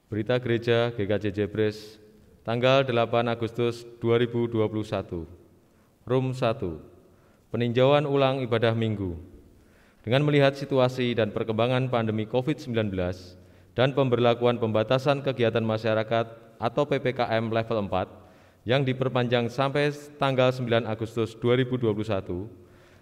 Berita Gereja GKJ Jebres, tanggal 8 Agustus 2021. Rum 1. Peninjauan ulang ibadah Minggu. Dengan melihat situasi dan perkembangan pandemi COVID-19 dan pemberlakuan pembatasan kegiatan masyarakat atau PPKM level 4 yang diperpanjang sampai tanggal 9 Agustus 2021,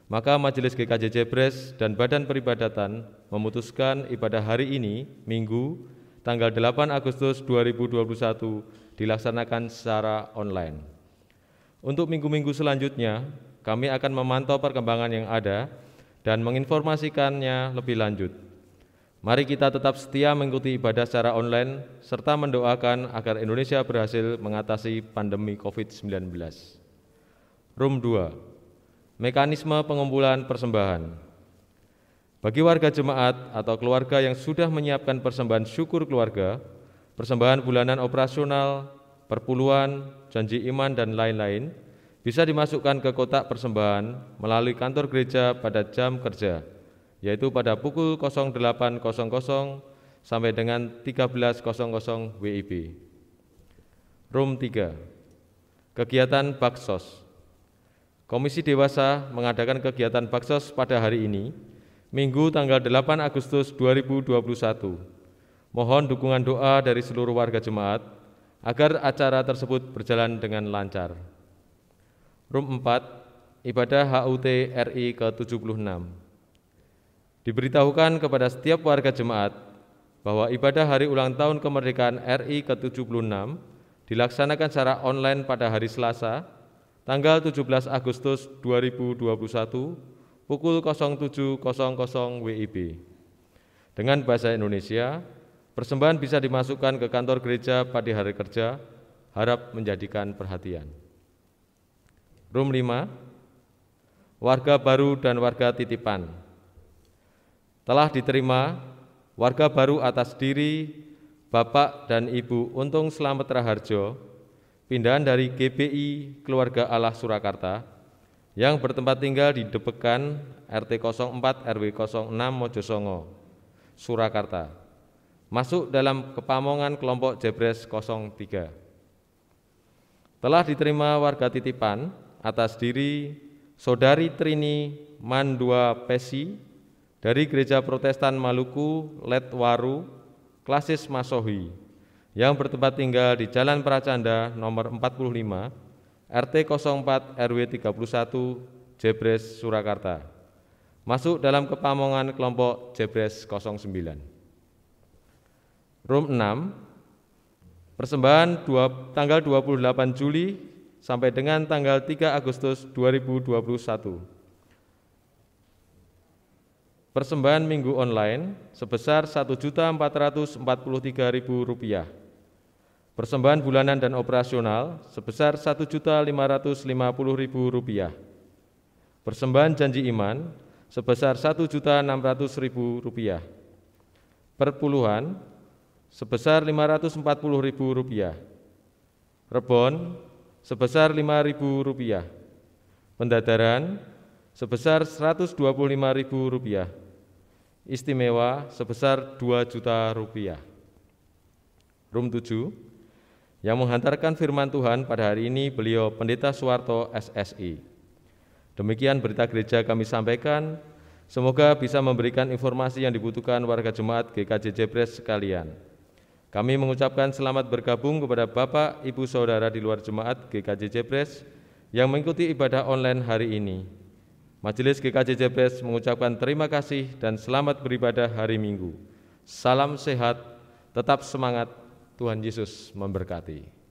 maka Majelis GKJ Jebres dan Badan Peribadatan memutuskan ibadah hari ini, Minggu, tanggal 8 Agustus 2021 dilaksanakan secara online. Untuk minggu-minggu selanjutnya, kami akan memantau perkembangan yang ada dan menginformasikannya lebih lanjut. Mari kita tetap setia mengikuti ibadah secara online serta mendoakan agar Indonesia berhasil mengatasi pandemi COVID-19. Rum 2. Mekanisme pengumpulan persembahan. Bagi warga jemaat atau keluarga yang sudah menyiapkan persembahan syukur keluarga, persembahan bulanan operasional, perpuluhan, janji iman, dan lain-lain, bisa dimasukkan ke kotak persembahan melalui kantor gereja pada jam kerja, yaitu pada pukul 08.00 sampai dengan 13.00 WIB. Rum 3. Kegiatan Baksos. Komisi Dewasa mengadakan kegiatan Baksos pada hari ini, Minggu tanggal 8 Agustus 2021. Mohon dukungan doa dari seluruh warga jemaat agar acara tersebut berjalan dengan lancar. Rum 4. Ibadah HUT RI ke-76. Diberitahukan kepada setiap warga jemaat bahwa ibadah hari ulang tahun kemerdekaan RI ke-76 dilaksanakan secara online pada hari Selasa, tanggal 17 Agustus 2021, pukul 07.00 WIB. Dengan bahasa Indonesia, persembahan bisa dimasukkan ke kantor gereja pada hari kerja, harap menjadikan perhatian. Rum 5. Warga baru dan warga titipan. Telah diterima warga baru atas diri Bapak dan Ibu Untung Slamet Raharjo, pindahan dari GBI Keluarga Allah Surakarta, yang bertempat tinggal di Debekan RT 04 RW 06 Mojosongo, Surakarta, masuk dalam kepamongan kelompok Jebres 03. Telah diterima warga titipan atas diri Saudari Trini Mandua Pesi dari Gereja Protestan Maluku Letwaru, Klasis Masohi, yang bertempat tinggal di Jalan Pracanda nomor 45, RT 04 RW 31 Jebres Surakarta, masuk dalam kepamongan kelompok Jebres 09. Rum 6. Persembahan tanggal 28 Juli sampai dengan tanggal 3 Agustus 2021. Persembahan minggu online sebesar Rp1.443.000. Persembahan bulanan dan operasional sebesar Rp1.550.000. Persembahan janji iman sebesar Rp1.600.000. Perpuluhan sebesar Rp540.000. Rebon sebesar Rp5.000. Pendadaran sebesar Rp125.000. Istimewa sebesar Rp2 juta. Rum 7. Yang menghantarkan firman Tuhan pada hari ini beliau Pendeta Suwarto SSI. Demikian berita gereja kami sampaikan, semoga bisa memberikan informasi yang dibutuhkan warga jemaat GKJ Jebres sekalian. Kami mengucapkan selamat bergabung kepada Bapak, Ibu, Saudara di luar jemaat GKJ Jebres yang mengikuti ibadah online hari ini. Majelis GKJ Jebres mengucapkan terima kasih dan selamat beribadah hari Minggu. Salam sehat, tetap semangat, Tuhan Yesus memberkati.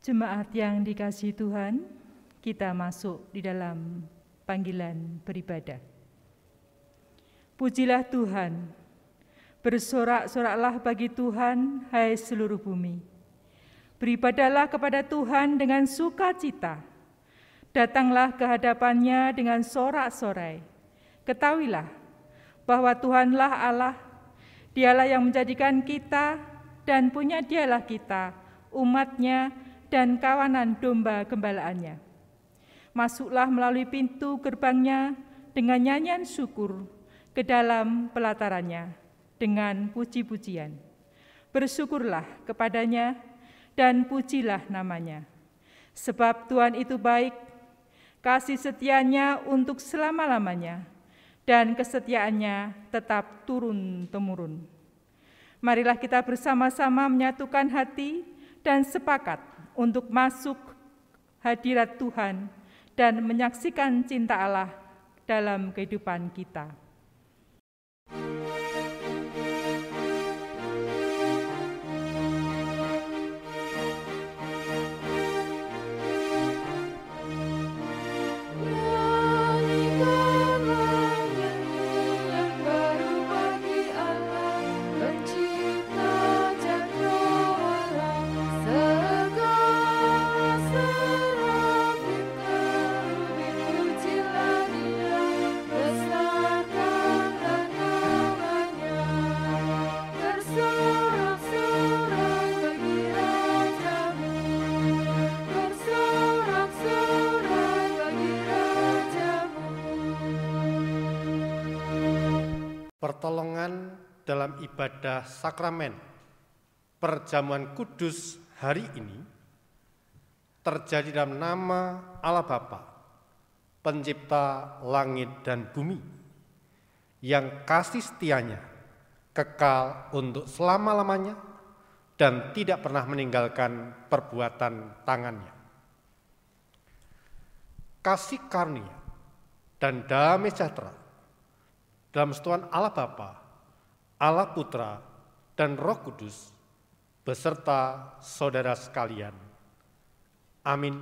Jemaat yang dikasihi Tuhan, kita masuk di dalam panggilan beribadah. Pujilah Tuhan, bersorak-soraklah bagi Tuhan, hai seluruh bumi. Beribadahlah kepada Tuhan dengan sukacita. Datanglah ke hadapannya dengan sorak-sorai. Ketahuilah bahwa Tuhanlah Allah, Dialah yang menjadikan kita dan punya Dialah kita, umat-Nya dan kawanan domba gembalaannya. Masuklah melalui pintu gerbangnya dengan nyanyian syukur ke dalam pelatarannya dengan puji-pujian. Bersyukurlah kepadanya dan pujilah namanya. Sebab Tuhan itu baik, kasih setianya untuk selama-lamanya, dan kesetiaannya tetap turun-temurun. Marilah kita bersama-sama menyatukan hati dan sepakat untuk masuk hadirat Tuhan dan menyaksikan cinta Allah dalam kehidupan kita. Pertolongan dalam ibadah sakramen perjamuan kudus hari ini terjadi dalam nama Allah Bapa, pencipta langit dan bumi, yang kasih setianya kekal untuk selama-lamanya dan tidak pernah meninggalkan perbuatan tangannya. Kasih karunia dan damai sejahtera dalam satuan Allah Bapa, Allah Putra, dan Roh Kudus, beserta saudara sekalian. Amin.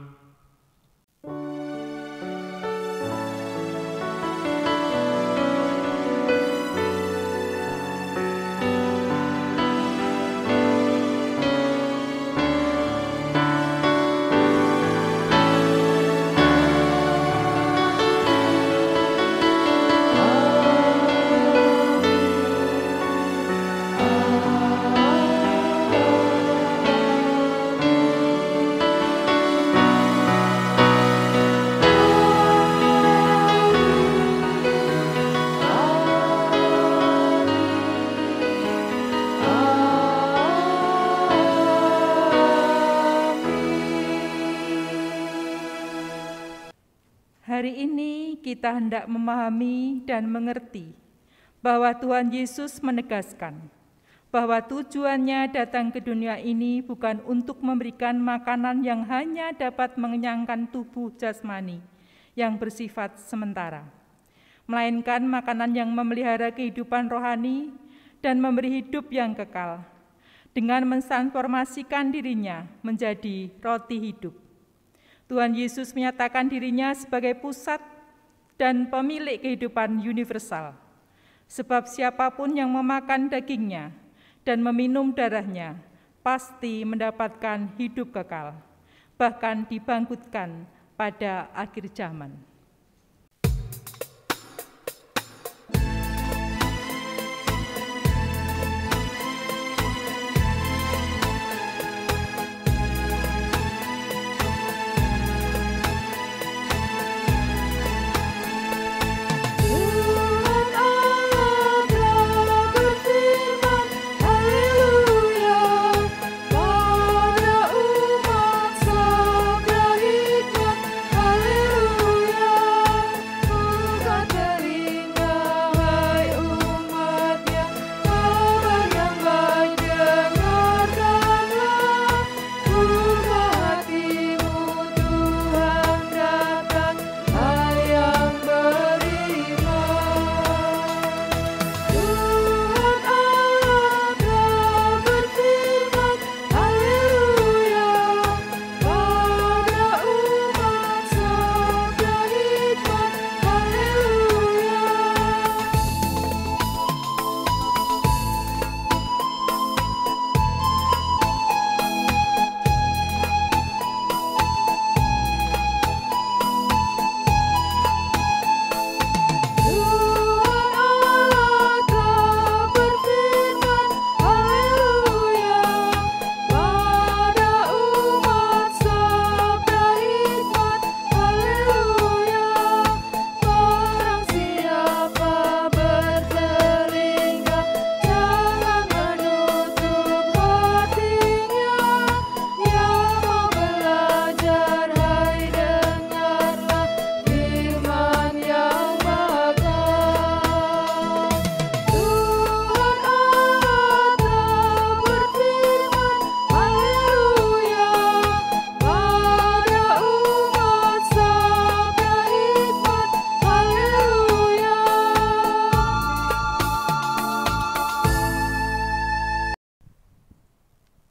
Hari ini kita hendak memahami dan mengerti bahwa Tuhan Yesus menegaskan bahwa tujuannya datang ke dunia ini bukan untuk memberikan makanan yang hanya dapat mengenyangkan tubuh jasmani yang bersifat sementara, melainkan makanan yang memelihara kehidupan rohani dan memberi hidup yang kekal dengan mentransformasikan dirinya menjadi roti hidup. Tuhan Yesus menyatakan dirinya sebagai pusat dan pemilik kehidupan universal. Sebab siapapun yang memakan dagingnya dan meminum darahnya pasti mendapatkan hidup kekal, bahkan dibangkitkan pada akhir zaman. Haleluya.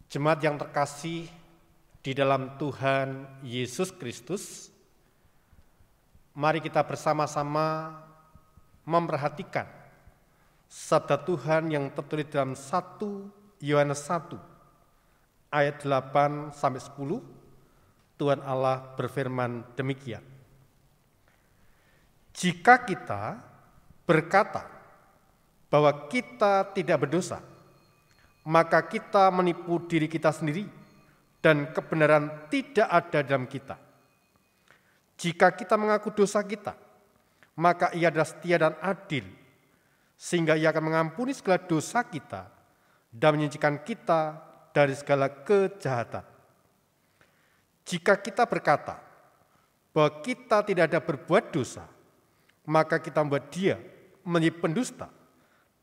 Jemaat yang terkasih di dalam Tuhan Yesus Kristus, mari kita bersama-sama memperhatikan sabda Tuhan yang tertulis dalam 1 Yohanes 1 ayat 8 sampai 10. Tuhan Allah berfirman demikian. Jika kita berkata bahwa kita tidak berdosa, maka kita menipu diri kita sendiri dan kebenaran tidak ada dalam kita. Jika kita mengaku dosa kita, maka Ia adalah setia dan adil, sehingga Ia akan mengampuni segala dosa kita dan menyucikan kita dari segala kejahatan. Jika kita berkata bahwa kita tidak ada berbuat dosa, maka kita membuat Dia menjadi pendusta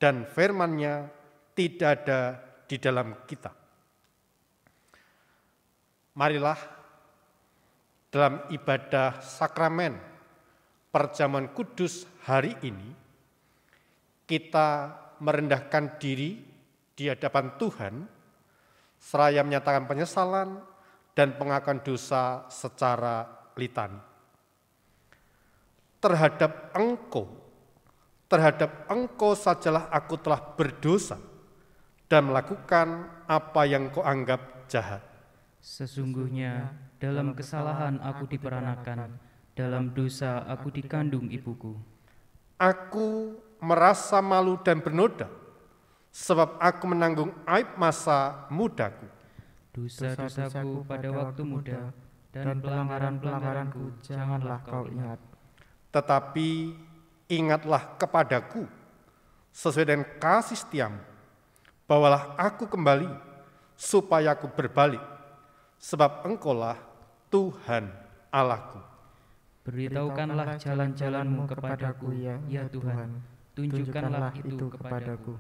dan firman-Nya tidak ada di dalam kita. Marilah dalam ibadah sakramen perjamuan kudus hari ini kita merendahkan diri di hadapan Tuhan seraya menyatakan penyesalan dan pengakuan dosa secara litani. Terhadap Engkau sajalah aku telah berdosa dan melakukan apa yang kau anggap jahat. Sesungguhnya dalam kesalahan aku diperanakan, dalam dosa aku dikandung ibuku. Aku merasa malu dan bernoda, sebab aku menanggung aib masa mudaku. Dosa-dosaku pada waktu muda dan pelanggaran-pelanggaranku janganlah kau ingat. Tetapi ingatlah kepadaku sesuai dengan kasih setiamu. Bawalah aku kembali supaya aku berbalik, sebab Engkaulah Tuhan Allahku. Beritahukanlah jalan-jalanmu kepadaku, ya Tuhan, tunjukkanlah itu kepadaku.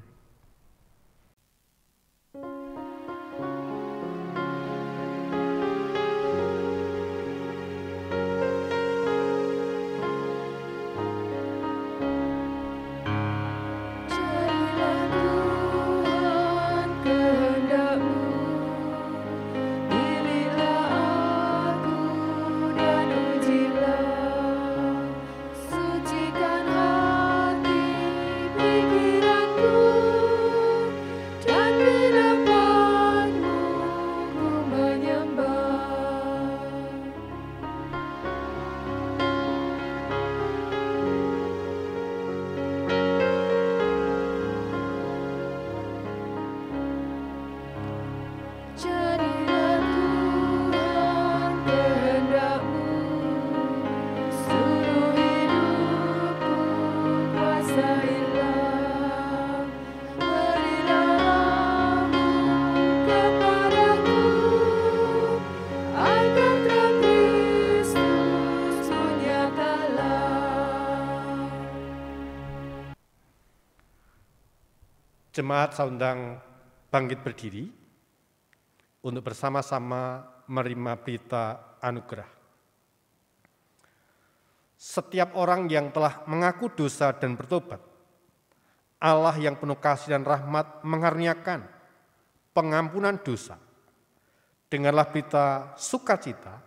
Jemaat saya undang bangkit berdiri untuk bersama-sama menerima berita anugerah. Setiap orang yang telah mengaku dosa dan bertobat, Allah yang penuh kasih dan rahmat mengaruniakan pengampunan dosa. Dengarlah berita sukacita,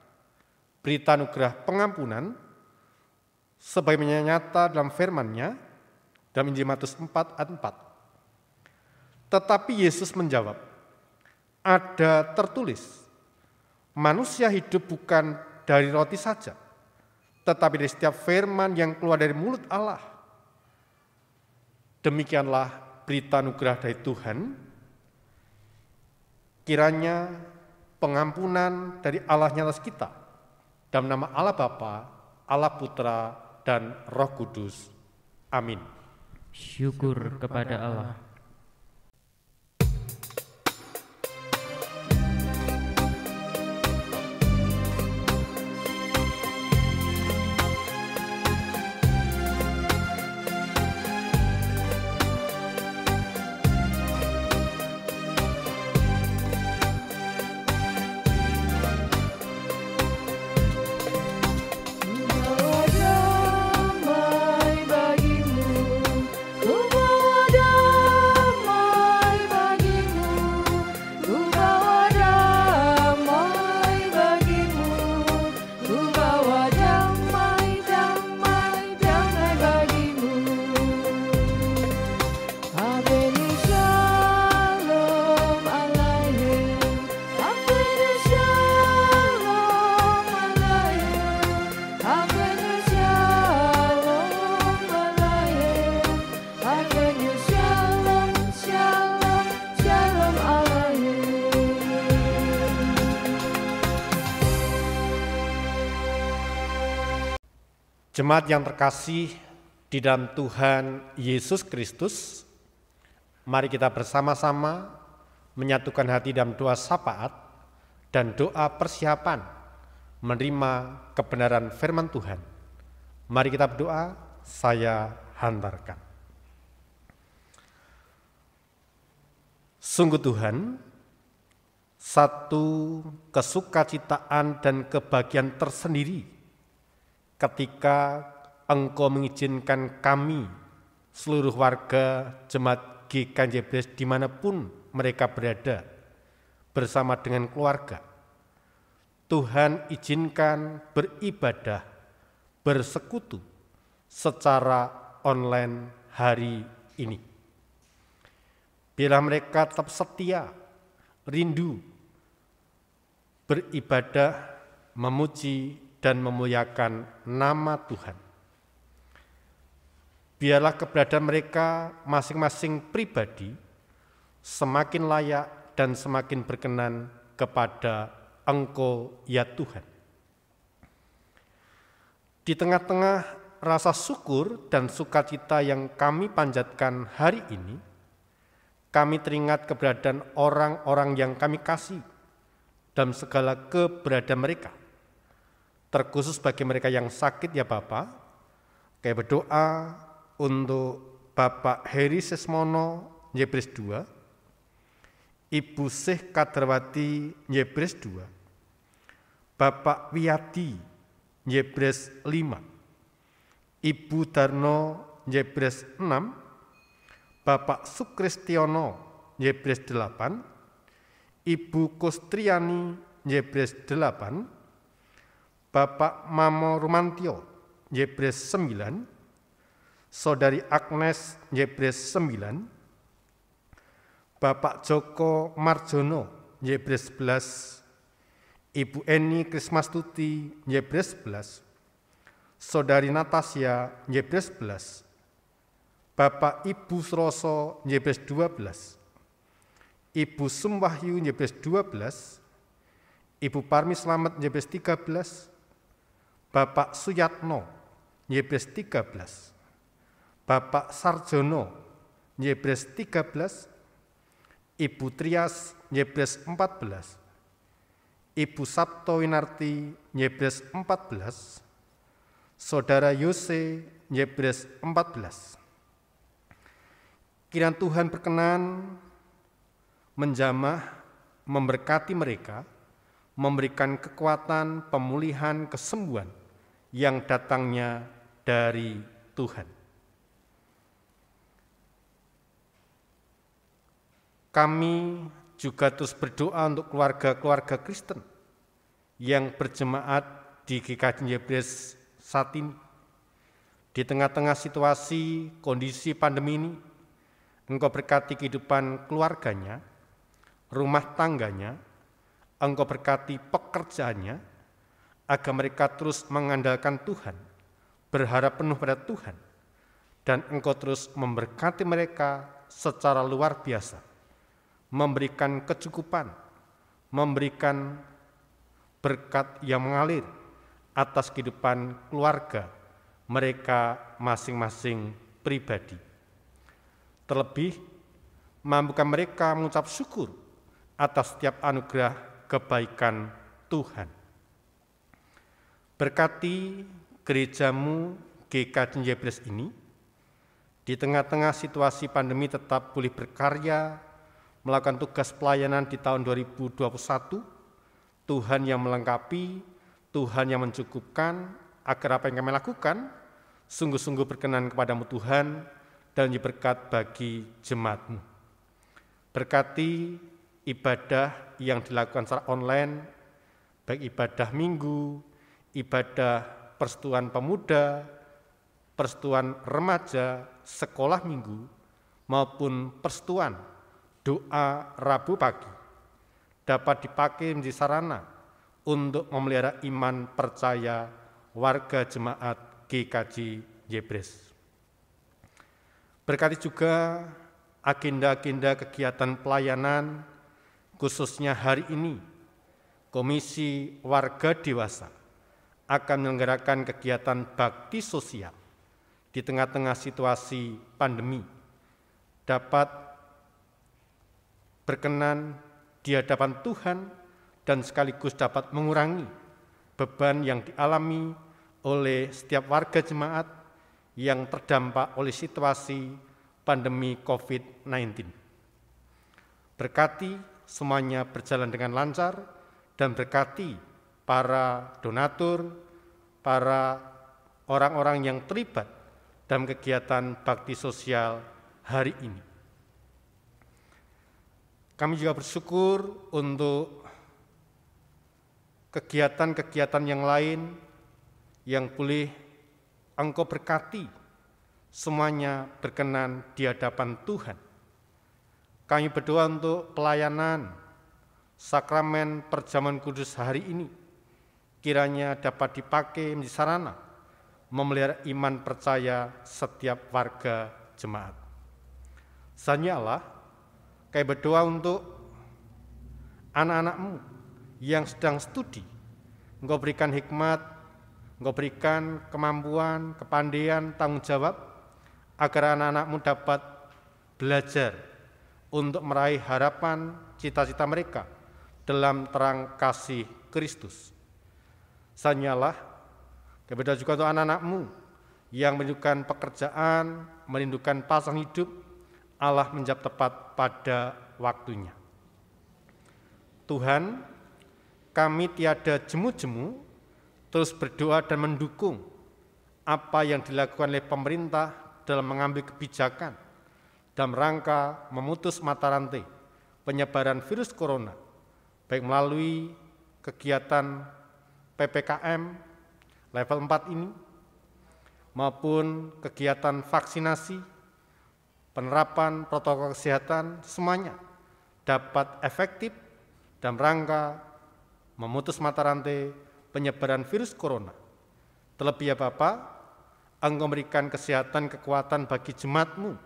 berita anugerah pengampunan, sebagaimana nyata dalam firman-Nya dalam Injil Matius 4 ayat 4. Tetapi Yesus menjawab, ada tertulis, manusia hidup bukan dari roti saja, tetapi dari setiap firman yang keluar dari mulut Allah. Demikianlah berita anugerah dari Tuhan. Kiranya pengampunan dari Allah nyata kita, dalam nama Allah Bapa, Allah Putra, dan Roh Kudus. Amin. Syukur kepada Allah. Ku bawa Jemaat yang terkasih di dalam Tuhan Yesus Kristus, mari kita bersama-sama menyatukan hati dalam doa syafaat dan doa persiapan menerima kebenaran firman Tuhan. Mari kita berdoa, saya hantarkan. Sungguh Tuhan, satu kesukacitaan dan kebahagiaan tersendiri ketika Engkau mengizinkan kami, seluruh warga jemaat GKJ Jebres dimanapun mereka berada, bersama dengan keluarga, Tuhan izinkan beribadah, bersekutu secara online hari ini. Biarlah mereka tetap setia, rindu, beribadah, memuji, dan memuliakan nama Tuhan. Biarlah keberadaan mereka masing-masing pribadi semakin layak dan semakin berkenan kepada Engkau ya Tuhan. Di tengah-tengah rasa syukur dan sukacita yang kami panjatkan hari ini, kami teringat keberadaan orang-orang yang kami kasih dalam segala keberadaan mereka. Terkhusus bagi mereka yang sakit ya Bapak, kami berdoa untuk Bapak Heri Sesmono Jebres 2, Ibu Syekh Kadrawati Jebres 2, Bapak Wiyadi Jebres 5, Ibu Darno Jebres 6, Bapak Sukristiono Jebres 8, Ibu Kustriani Jebres 8, Bapak Mamo Rumantio Jebres 9, Saudari Agnes Jebres 9, Bapak Joko Marjono Jebres 11, Ibu Eni Krismastuti Jebres 11, Saudari Natasya Jebres 11, Bapak Ibu Suroso Jebres 12, Ibu Sumwahyu Jebres 12, Ibu Parmi Slamet Jebres 13, Bapak Suyatno Jebres 13, Bapak Sarjono Jebres 13, Ibu Trias Jebres 14, Ibu Sabto Winarti Jebres 14, Saudara Yose Jebres 14. Kiranya Tuhan berkenan menjamah, memberkati mereka, memberikan kekuatan, pemulihan, kesembuhan yang datangnya dari Tuhan. Kami juga terus berdoa untuk keluarga-keluarga Kristen yang berjemaat di GKJ Jebres saat ini. Di tengah-tengah situasi, kondisi pandemi ini, Engkau berkati kehidupan keluarganya, rumah tangganya, Engkau berkati pekerjaannya, agar mereka terus mengandalkan Tuhan, berharap penuh pada Tuhan, dan Engkau terus memberkati mereka secara luar biasa, memberikan kecukupan, memberikan berkat yang mengalir atas kehidupan keluarga mereka masing-masing pribadi. Terlebih, mampukan mereka mengucap syukur atas setiap anugerah kebaikan Tuhan. Berkati gerejamu GKJ Jebres ini, di tengah-tengah situasi pandemi tetap boleh berkarya, melakukan tugas pelayanan di tahun 2021, Tuhan yang melengkapi, Tuhan yang mencukupkan, agar apa yang kami lakukan sungguh-sungguh berkenan kepadamu Tuhan, dan menjadi berkat bagi jemaat-Mu. Berkati ibadah yang dilakukan secara online, baik ibadah minggu, ibadah persekutuan pemuda, persekutuan remaja, sekolah minggu, maupun persekutuan doa Rabu pagi, dapat dipakai menjadi sarana untuk memelihara iman percaya warga jemaat GKJ Jebres. Berkati juga agenda-agenda kegiatan pelayanan, khususnya hari ini, Komisi Warga Dewasa akan menyelenggarakan kegiatan bakti sosial di tengah-tengah situasi pandemi dapat berkenan di hadapan Tuhan dan sekaligus dapat mengurangi beban yang dialami oleh setiap warga jemaat yang terdampak oleh situasi pandemi COVID-19. Berkati semuanya berjalan dengan lancar dan berkati para donatur, para orang-orang yang terlibat dalam kegiatan bakti sosial hari ini. Kami juga bersyukur untuk kegiatan-kegiatan yang lain yang boleh Engkau berkati, semuanya berkenan di hadapan Tuhan. Kami berdoa untuk pelayanan sakramen perjamuan kudus hari ini, kiranya dapat dipakai menjadi sarana memelihara iman percaya setiap warga jemaat. Selanjutnya Allah, kami berdoa untuk anak-anak-Mu yang sedang studi. Engkau berikan hikmat, Engkau berikan kemampuan, kepandaian, tanggung jawab, agar anak-anak-Mu dapat belajar untuk meraih harapan, cita-cita mereka dalam terang kasih Kristus. Selanjutnya Allah, kami berdoa juga untuk anak-anak-Mu yang merindukan pekerjaan, merindukan pasang hidup, Allah menjawab tepat pada waktunya. Tuhan, kami tiada jemu-jemu, terus berdoa dan mendukung apa yang dilakukan oleh pemerintah dalam mengambil kebijakan dalam rangka memutus mata rantai penyebaran virus corona, baik melalui kegiatan PPKM level 4 ini, maupun kegiatan vaksinasi, penerapan protokol kesehatan, semuanya dapat efektif dalam rangka memutus mata rantai penyebaran virus corona. Terlebih ya Bapa, Engkau memberikan kesehatan, kekuatan bagi jemaat-Mu,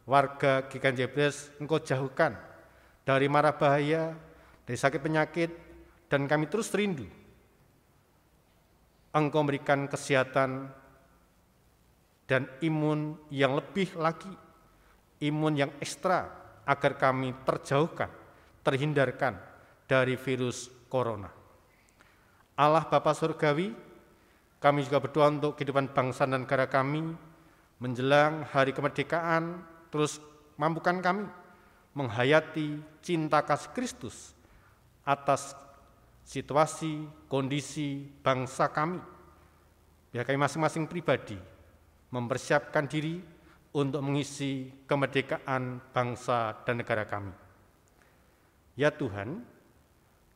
warga GKJ Jebres, Engkau jauhkan dari mara bahaya, dari sakit penyakit, dan kami terus rindu Engkau memberikan kesehatan dan imun yang lebih lagi, imun yang ekstra, agar kami terjauhkan, terhindarkan dari virus corona. Allah Bapa Surgawi, kami juga berdoa untuk kehidupan bangsa dan negara kami menjelang hari kemerdekaan, terus mampukan kami menghayati cinta kasih Kristus atas situasi, kondisi bangsa kami. Biar kami masing-masing pribadi mempersiapkan diri untuk mengisi kemerdekaan bangsa dan negara kami. Ya Tuhan,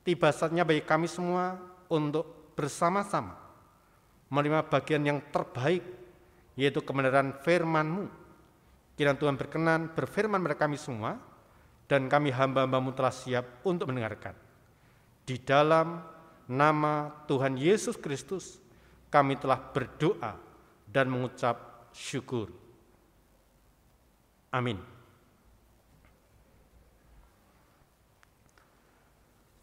tiba saatnya bagi kami semua untuk bersama-sama menerima bagian yang terbaik, yaitu kebenaran firman-Mu. Kiranya Tuhan berkenan berfirman kepada kami semua, dan kami hamba-hamba-Mu telah siap untuk mendengarkan. Di dalam nama Tuhan Yesus Kristus, kami telah berdoa dan mengucap syukur. Amin.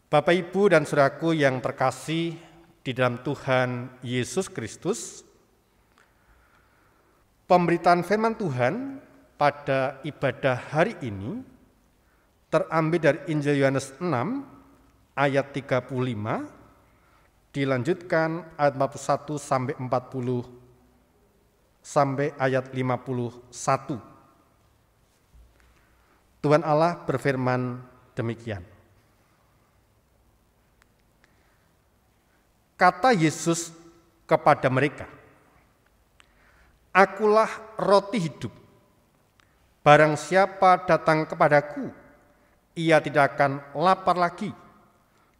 Bapak, Ibu, dan saudaraku yang terkasih di dalam Tuhan Yesus Kristus, pemberitaan firman Tuhan pada ibadah hari ini terambil dari Injil Yohanes 6 ayat 35, dilanjutkan ayat 41 sampai 40 sampai ayat 51. Tuhan Allah berfirman demikian. Kata Yesus kepada mereka, "Akulah roti hidup. Barang siapa datang kepadaku, ia tidak akan lapar lagi.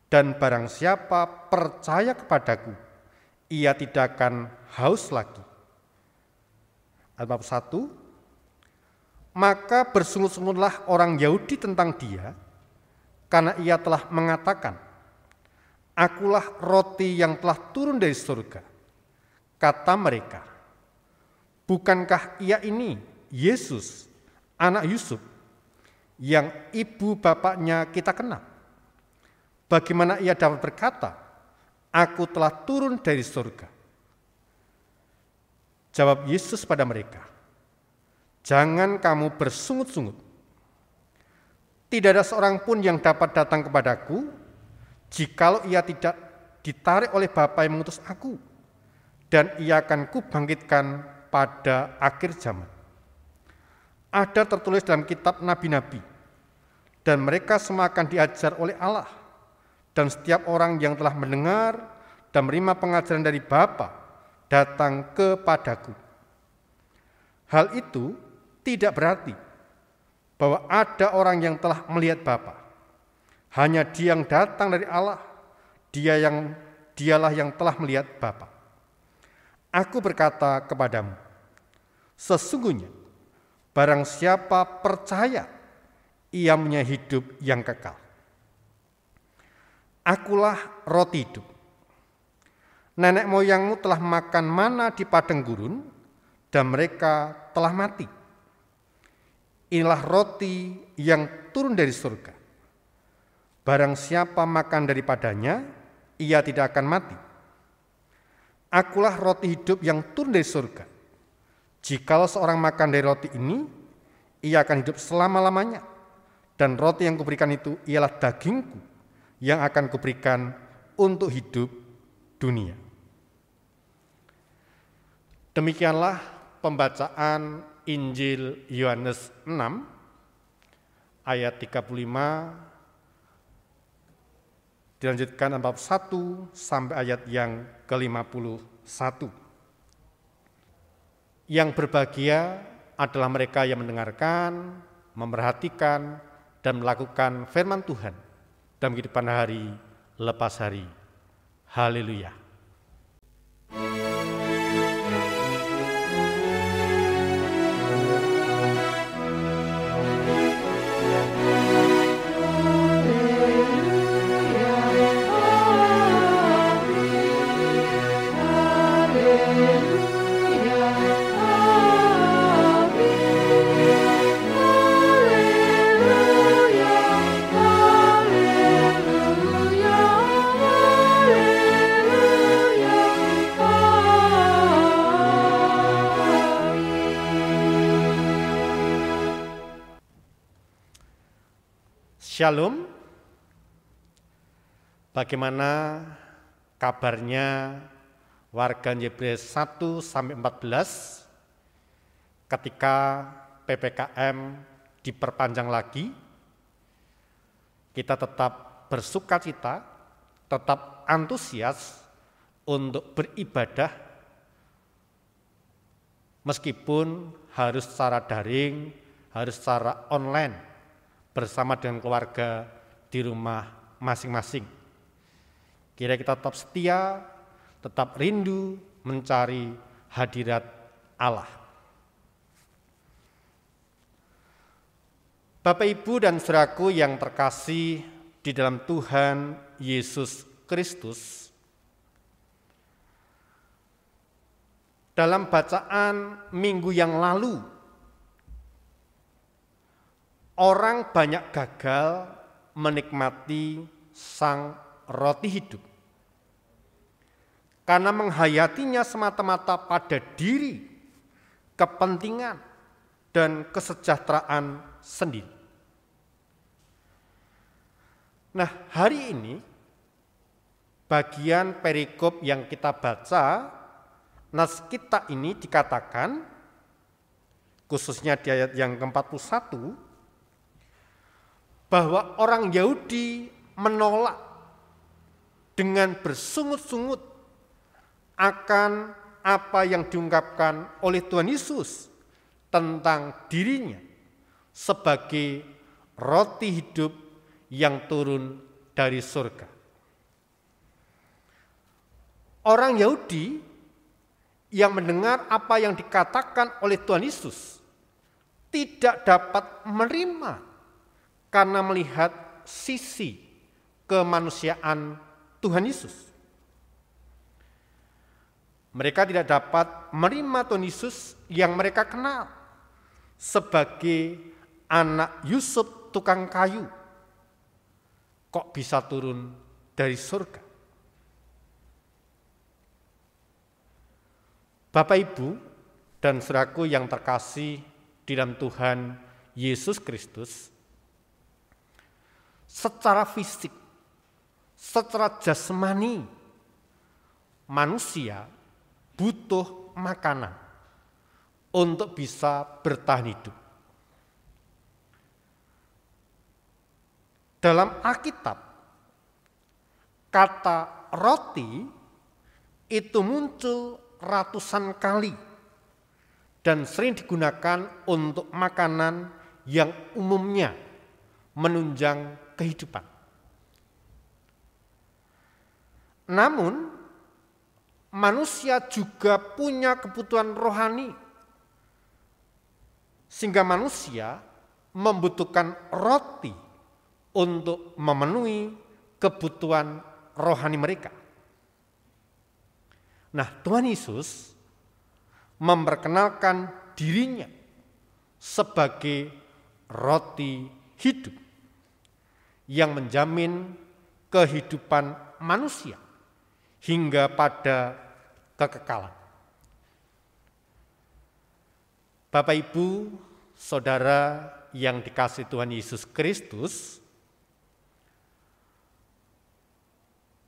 Dan barang siapa percaya kepadaku, ia tidak akan haus lagi." Ayat 1, maka bersungut-sungutlah orang Yahudi tentang dia, karena ia telah mengatakan, "Akulah roti yang telah turun dari surga." Kata mereka, "Bukankah ia ini Yesus, anak Yusuf, yang ibu bapaknya kita kenal? Bagaimana ia dapat berkata, Aku telah turun dari surga. Jawab Yesus pada mereka, jangan kamu bersungut-sungut. Tidak ada seorang pun yang dapat datang kepadaku, jikalau ia tidak ditarik oleh Bapa yang mengutus aku, dan ia akan kubangkitkan pada akhir zaman. Ada tertulis dalam kitab nabi-nabi, dan mereka semua akan diajar oleh Allah, dan setiap orang yang telah mendengar dan menerima pengajaran dari Bapa datang kepadaku. Hal itu tidak berarti bahwa ada orang yang telah melihat Bapa. Hanya Dia yang datang dari Allah, dialah yang telah melihat Bapa. Aku berkata kepadamu, sesungguhnya barang siapa percaya, ia punya hidup yang kekal. Akulah roti hidup. Nenek moyangmu telah makan mana di padang gurun, dan mereka telah mati. Inilah roti yang turun dari surga. Barang siapa makan daripadanya, ia tidak akan mati. Akulah roti hidup yang turun dari surga. Jikalau seorang makan dari roti ini, ia akan hidup selama-lamanya. Dan roti yang kuberikan itu ialah dagingku yang akan kuberikan untuk hidup dunia. Demikianlah pembacaan Injil Yohanes 6 ayat 35 dilanjutkan bab 1 sampai ayat yang ke-51. Yang berbahagia adalah mereka yang mendengarkan, memerhatikan, dan melakukan firman Tuhan dalam kehidupan hari lepas hari. Haleluya. Shalom. Bagaimana kabarnya warga Yebres 1 sampai 14 ketika PPKM diperpanjang lagi? Kita tetap bersukacita, tetap antusias untuk beribadah meskipun harus secara daring, harus secara online bersama dengan keluarga di rumah masing-masing. Kira kita tetap setia, tetap rindu mencari hadirat Allah. Bapak, Ibu, dan saudaraku yang terkasih di dalam Tuhan Yesus Kristus, dalam bacaan minggu yang lalu, orang banyak gagal menikmati sang roti hidup karena menghayatinya semata-mata pada diri, kepentingan, dan kesejahteraan sendiri. Nah, hari ini bagian perikop yang kita baca, nas kita ini dikatakan, khususnya di ayat yang ke-41, bahwa orang Yahudi menolak dengan bersungut-sungut akan apa yang diungkapkan oleh Tuhan Yesus tentang dirinya sebagai roti hidup yang turun dari surga. Orang Yahudi yang mendengar apa yang dikatakan oleh Tuhan Yesus tidak dapat menerima karena melihat sisi kemanusiaan Tuhan Yesus. Mereka tidak dapat menerima Tuhan Yesus yang mereka kenal sebagai anak Yusuf tukang kayu. Kok bisa turun dari surga? Bapak, Ibu, dan saudaraku yang terkasih di dalam Tuhan Yesus Kristus, secara fisik, secara jasmani, manusia butuh makanan untuk bisa bertahan hidup. Dalam Alkitab, kata roti itu muncul ratusan kali dan sering digunakan untuk makanan yang umumnya menunjang kehidupan. Namun, manusia juga punya kebutuhan rohani, sehingga manusia membutuhkan roti untuk memenuhi kebutuhan rohani mereka. Nah, Tuhan Yesus memperkenalkan dirinya sebagai roti hidup yang menjamin kehidupan manusia hingga pada kekekalan. Bapak, Ibu, saudara yang dikasihi Tuhan Yesus Kristus,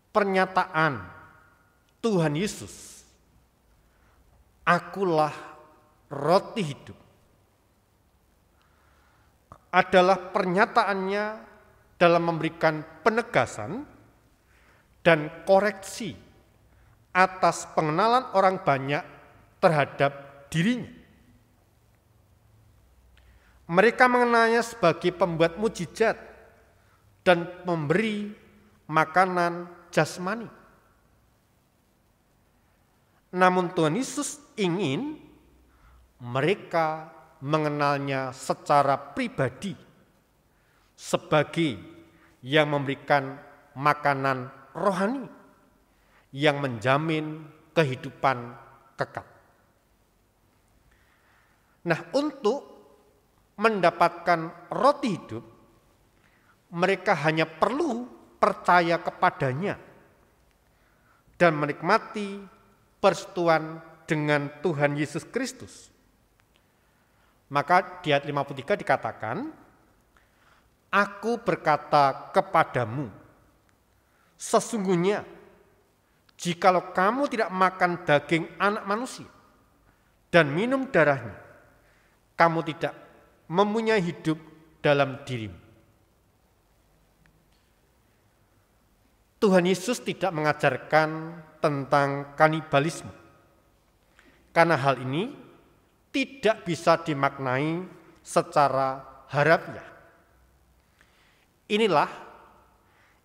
pernyataan Tuhan Yesus, "Akulah roti hidup," adalah pernyataannya dalam memberikan penegasan dan koreksi atas pengenalan orang banyak terhadap dirinya. Mereka mengenalnya sebagai pembuat mujizat dan memberi makanan jasmani. Namun Tuhan Yesus ingin mereka mengenalnya secara pribadi sebagai yang memberikan makanan rohani yang menjamin kehidupan kekal. Nah, untuk mendapatkan roti hidup, mereka hanya perlu percaya kepadanya dan menikmati persekutuan dengan Tuhan Yesus Kristus. Maka di ayat 53 dikatakan, "Aku berkata kepadamu, sesungguhnya jikalau kamu tidak makan daging anak manusia dan minum darahnya, kamu tidak mempunyai hidup dalam dirimu." Tuhan Yesus tidak mengajarkan tentang kanibalisme, karena hal ini tidak bisa dimaknai secara harafiah. Inilah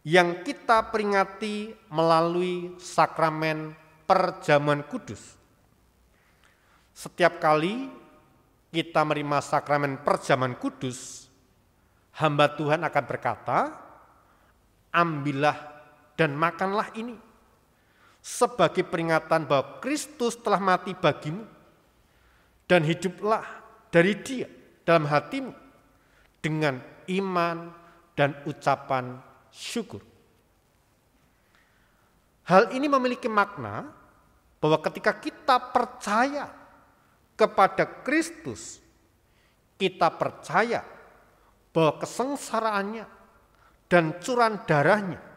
yang kita peringati melalui sakramen perjamuan kudus. Setiap kali kita menerima sakramen perjamuan kudus, hamba Tuhan akan berkata, "Ambillah dan makanlah ini sebagai peringatan bahwa Kristus telah mati bagimu dan hiduplah dari Dia dalam hatimu dengan iman dan ucapan syukur." Hal ini memiliki makna bahwa ketika kita percaya kepada Kristus, kita percaya bahwa kesengsaraannya dan curahan darahnya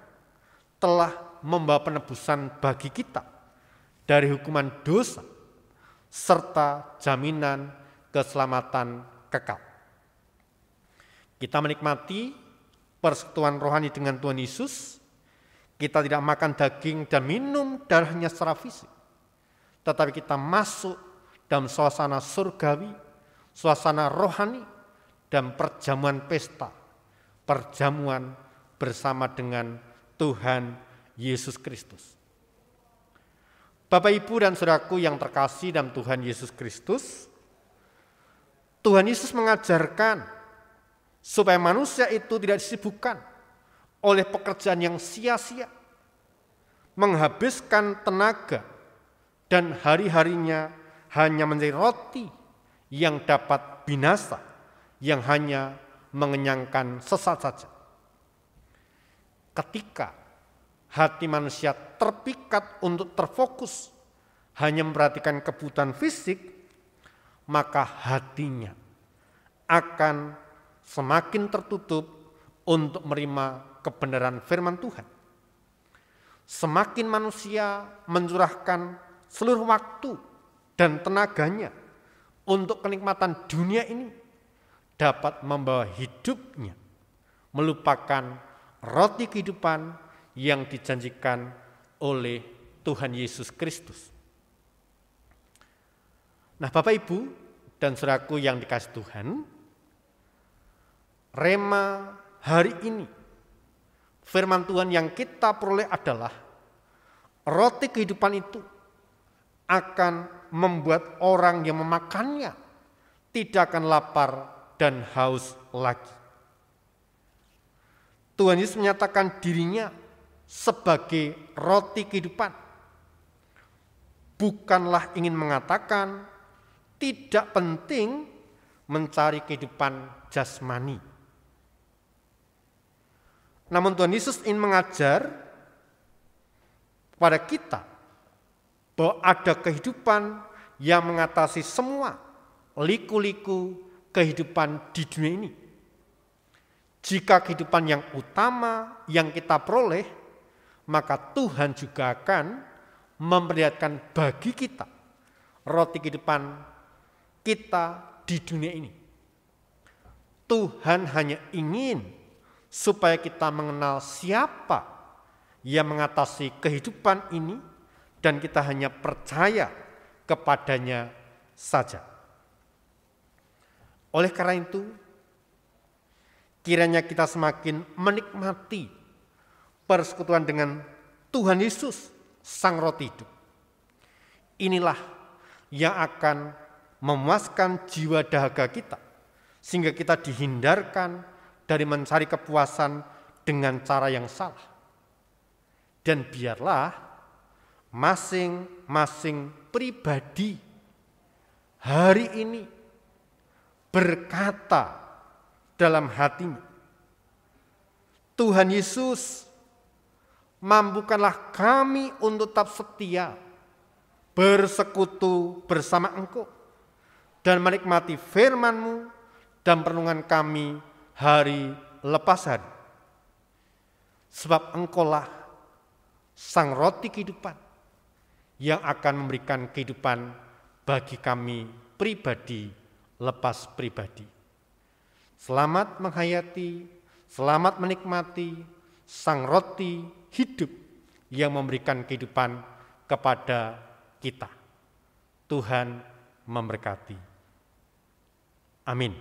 telah membawa penebusan bagi kita dari hukuman dosa serta jaminan keselamatan kekal. Kita menikmati persekutuan rohani dengan Tuhan Yesus. Kita tidak makan daging dan minum darahnya secara fisik, tetapi kita masuk dalam suasana surgawi, suasana rohani, dan perjamuan pesta, perjamuan bersama dengan Tuhan Yesus Kristus. Bapak, Ibu, dan saudaraku yang terkasih dalam Tuhan Yesus Kristus, Tuhan Yesus mengajarkan supaya manusia itu tidak disibukkan oleh pekerjaan yang sia-sia, menghabiskan tenaga dan hari-harinya hanya menjadi roti yang dapat binasa, yang hanya mengenyangkan sesaat saja. Ketika hati manusia terpikat untuk terfokus hanya memperhatikan kebutuhan fisik, maka hatinya akan semakin tertutup untuk menerima kebenaran firman Tuhan. Semakin manusia mencurahkan seluruh waktu dan tenaganya untuk kenikmatan dunia ini, dapat membawa hidupnya melupakan roti kehidupan yang dijanjikan oleh Tuhan Yesus Kristus. Nah, Bapak Ibu dan saudaraku yang dikasihi Tuhan, rema hari ini, firman Tuhan yang kita peroleh adalah roti kehidupan itu akan membuat orang yang memakannya tidak akan lapar dan haus lagi. Tuhan Yesus menyatakan dirinya sebagai roti kehidupan. Bukanlah ingin mengatakan tidak penting mencari kehidupan jasmani. Namun Tuhan Yesus ingin mengajar kepada kita bahwa ada kehidupan yang mengatasi semua liku-liku kehidupan di dunia ini. Jika kehidupan yang utama yang kita peroleh, maka Tuhan juga akan memperlihatkan bagi kita roti kehidupan kita di dunia ini. Tuhan hanya ingin supaya kita mengenal siapa yang mengatasi kehidupan ini dan kita hanya percaya kepadanya saja. Oleh karena itu, kiranya kita semakin menikmati persekutuan dengan Tuhan Yesus, Sang Roti Hidup. Inilah yang akan memuaskan jiwa dahaga kita, sehingga kita dihindarkan dari mencari kepuasan dengan cara yang salah. Dan biarlah masing-masing pribadi hari ini berkata dalam hatinya, Tuhan Yesus, mampukanlah kami untuk tetap setia bersekutu bersama Engkau dan menikmati firman-Mu dan perenungan kami hari lepas hari. Sebab Engkaulah Sang Roti kehidupan yang akan memberikan kehidupan bagi kami pribadi lepas pribadi. Selamat menghayati, selamat menikmati Sang Roti hidup yang memberikan kehidupan kepada kita. Tuhan memberkati. Amin.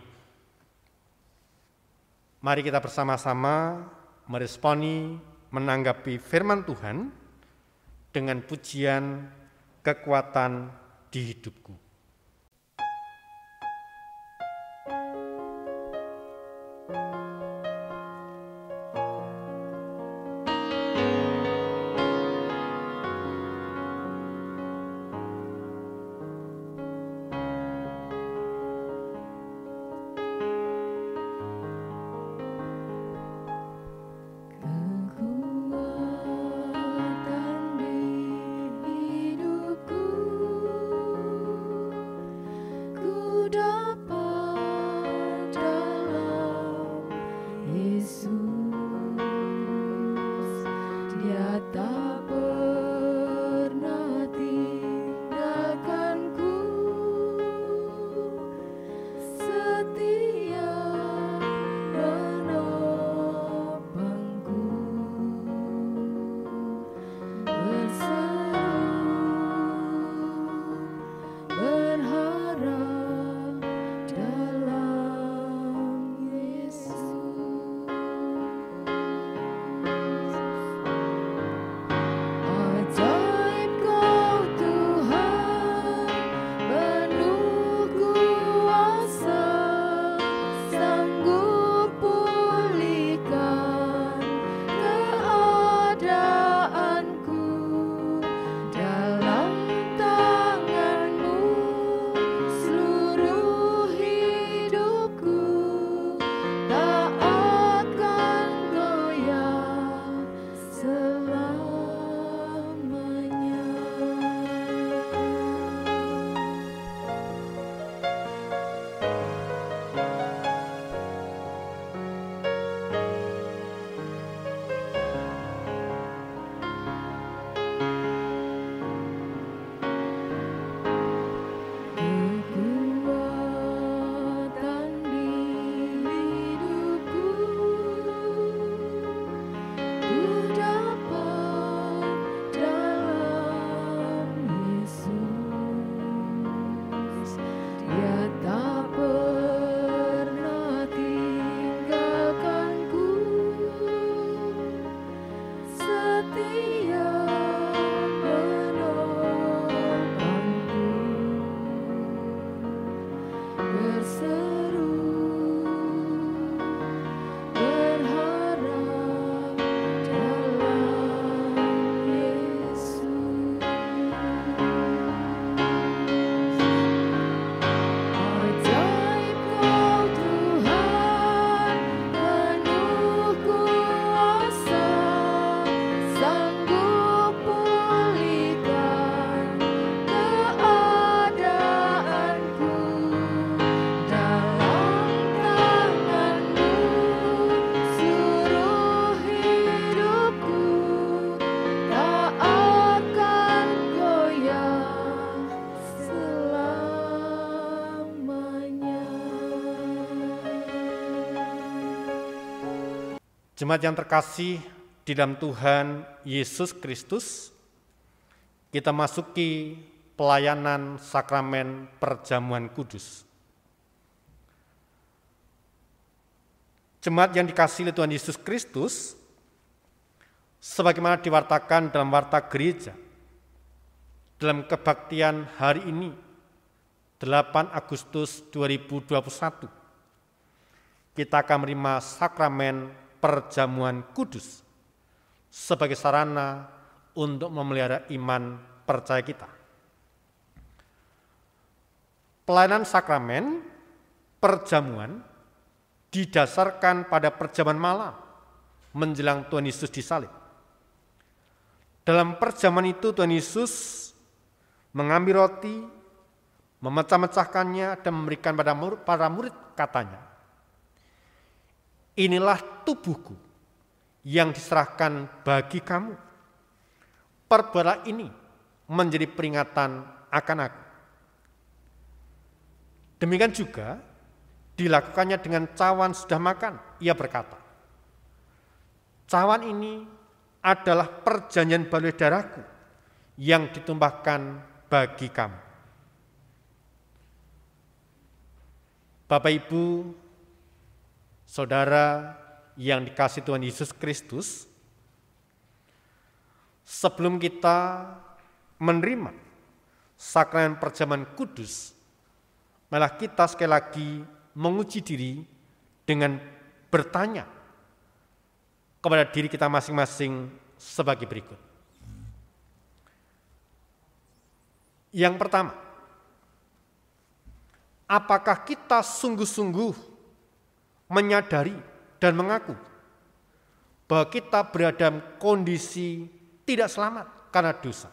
Mari kita bersama-sama meresponi, menanggapi firman Tuhan dengan pujian kekuatan di hidupku. Jemaat yang terkasih di dalam Tuhan Yesus Kristus, kita masuki pelayanan sakramen perjamuan kudus. Jemaat yang dikasihi oleh Tuhan Yesus Kristus, sebagaimana diwartakan dalam warta gereja, dalam kebaktian hari ini, 8 Agustus 2021, kita akan menerima sakramen perjamuan kudus sebagai sarana untuk memelihara iman percaya kita. Pelayanan sakramen perjamuan didasarkan pada perjamuan malam menjelang Tuhan Yesus disalib. Dalam perjamuan itu Tuhan Yesus mengambil roti, memecah-mecahkannya dan memberikan pada para murid, katanya, "Inilah tubuhku yang diserahkan bagi kamu. Perbuatlah ini menjadi peringatan akan aku." Demikian juga dilakukannya dengan cawan sudah makan. Ia berkata, "Cawan ini adalah perjanjian baru darahku yang ditumpahkan bagi kamu." Bapak, Ibu, saudara yang dikasihi Tuhan Yesus Kristus, sebelum kita menerima sakramen perjamuan kudus, malah kita sekali lagi menguji diri dengan bertanya kepada diri kita masing-masing sebagai berikut. Yang pertama, apakah kita sungguh-sungguh menyadari dan mengaku bahwa kita berada dalam kondisi tidak selamat karena dosa,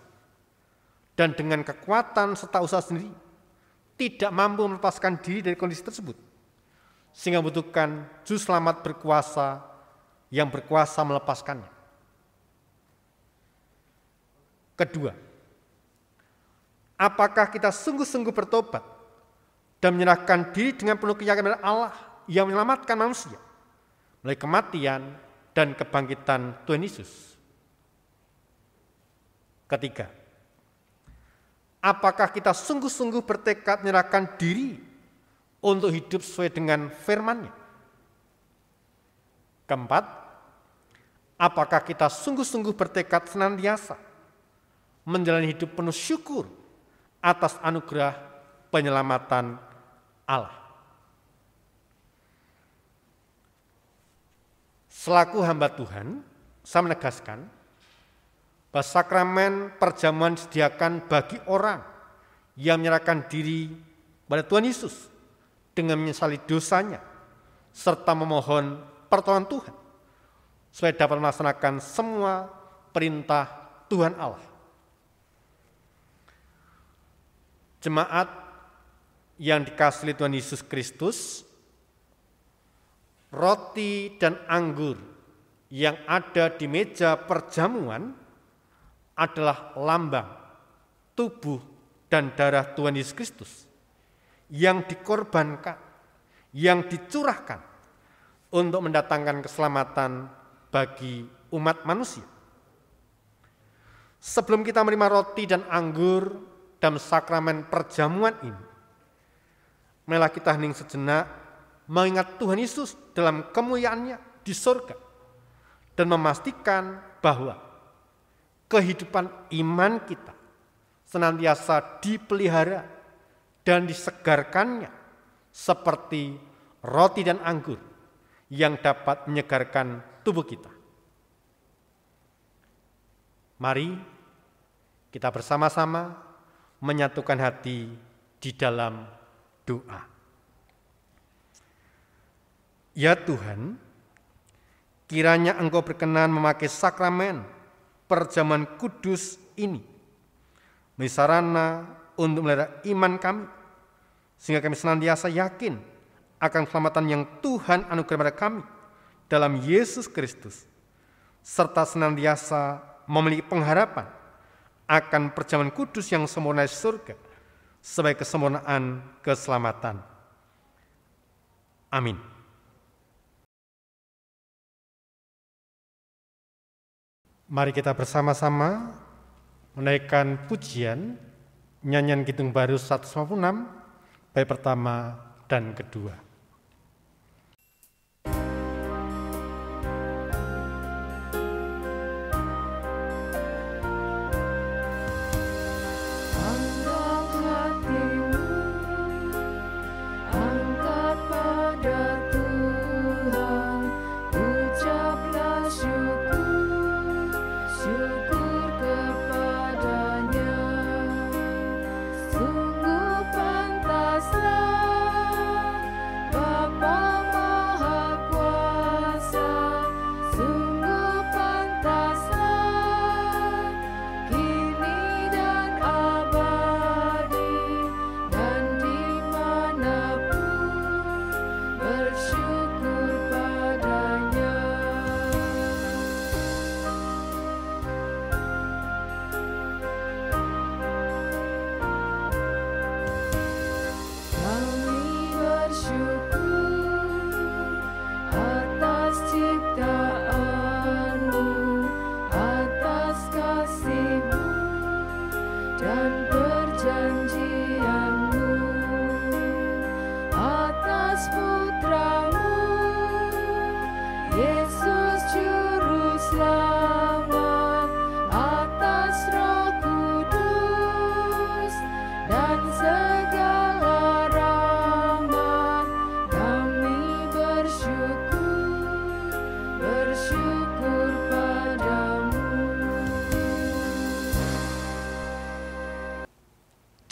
dan dengan kekuatan serta usaha sendiri tidak mampu melepaskan diri dari kondisi tersebut, sehingga membutuhkan Juru Selamat berkuasa yang berkuasa melepaskannya. Kedua, apakah kita sungguh-sungguh bertobat dan menyerahkan diri dengan penuh keyakinan pada Allah yang menyelamatkan manusia melalui kematian dan kebangkitan Tuhan Yesus? Ketiga, apakah kita sungguh-sungguh bertekad menyerahkan diri untuk hidup sesuai dengan firman-Nya? Keempat, apakah kita sungguh-sungguh bertekad senantiasa menjalani hidup penuh syukur atas anugerah penyelamatan Allah? Selaku hamba Tuhan, saya menegaskan bahwa sakramen perjamuan disediakan bagi orang yang menyerahkan diri pada Tuhan Yesus dengan menyesali dosanya serta memohon pertolongan Tuhan supaya dapat melaksanakan semua perintah Tuhan Allah. Jemaat yang dikasihi Tuhan Yesus Kristus, roti dan anggur yang ada di meja perjamuan adalah lambang tubuh dan darah Tuhan Yesus Kristus yang dikorbankan, yang dicurahkan untuk mendatangkan keselamatan bagi umat manusia. Sebelum kita menerima roti dan anggur dalam sakramen perjamuan ini, marilah kita hening sejenak mengingat Tuhan Yesus dalam kemuliaannya di surga dan memastikan bahwa kehidupan iman kita senantiasa dipelihara dan disegarkannya seperti roti dan anggur yang dapat menyegarkan tubuh kita. Mari kita bersama-sama menyatukan hati di dalam doa. Ya Tuhan, kiranya Engkau berkenan memakai sakramen perjamuan kudus ini menjadi sarana untuk melihara iman kami, sehingga kami senantiasa yakin akan keselamatan yang Tuhan anugerah kepada kami dalam Yesus Kristus, serta senantiasa memiliki pengharapan akan perjamuan kudus yang sempurna di surga sebagai kesempurnaan keselamatan. Amin. Mari kita bersama-sama menaikkan pujian nyanyian Kidung Baru 156 bait pertama dan kedua.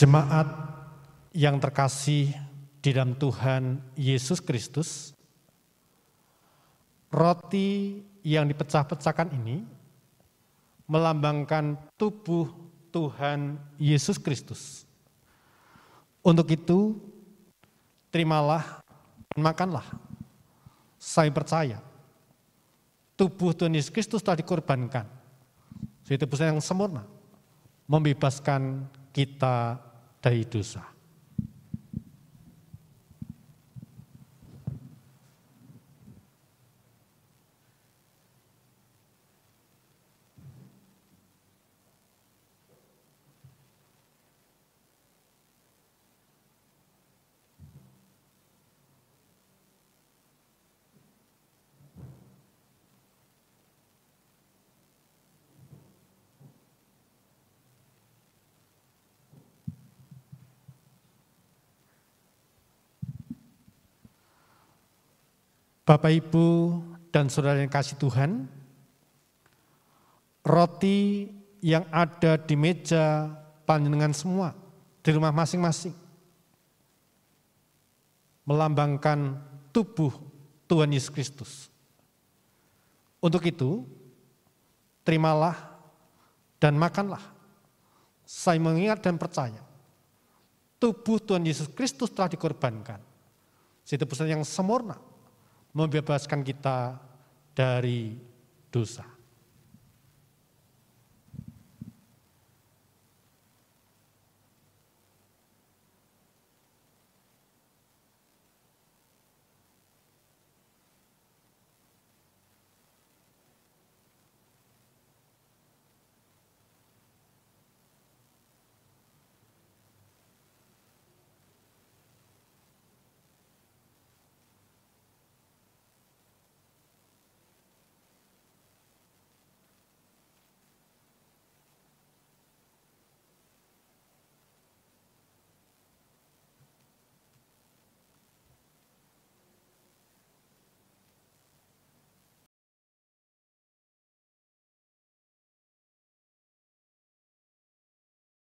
Jemaat yang terkasih di dalam Tuhan Yesus Kristus, roti yang dipecah-pecahkan ini melambangkan tubuh Tuhan Yesus Kristus. Untuk itu, terimalah dan makanlah. Saya percaya, tubuh Tuhan Yesus Kristus telah dikorbankan, sebagai tebusan yang sempurna, membebaskan kita dari dosa. Bapak, Ibu, dan saudara yang kasih Tuhan, roti yang ada di meja panjenengan semua, di rumah masing-masing, melambangkan tubuh Tuhan Yesus Kristus. Untuk itu, terimalah dan makanlah. Saya mengingat dan percaya, tubuh Tuhan Yesus Kristus telah dikorbankan, sebagai tebusan yang sempurna, membebaskan kita dari dosa.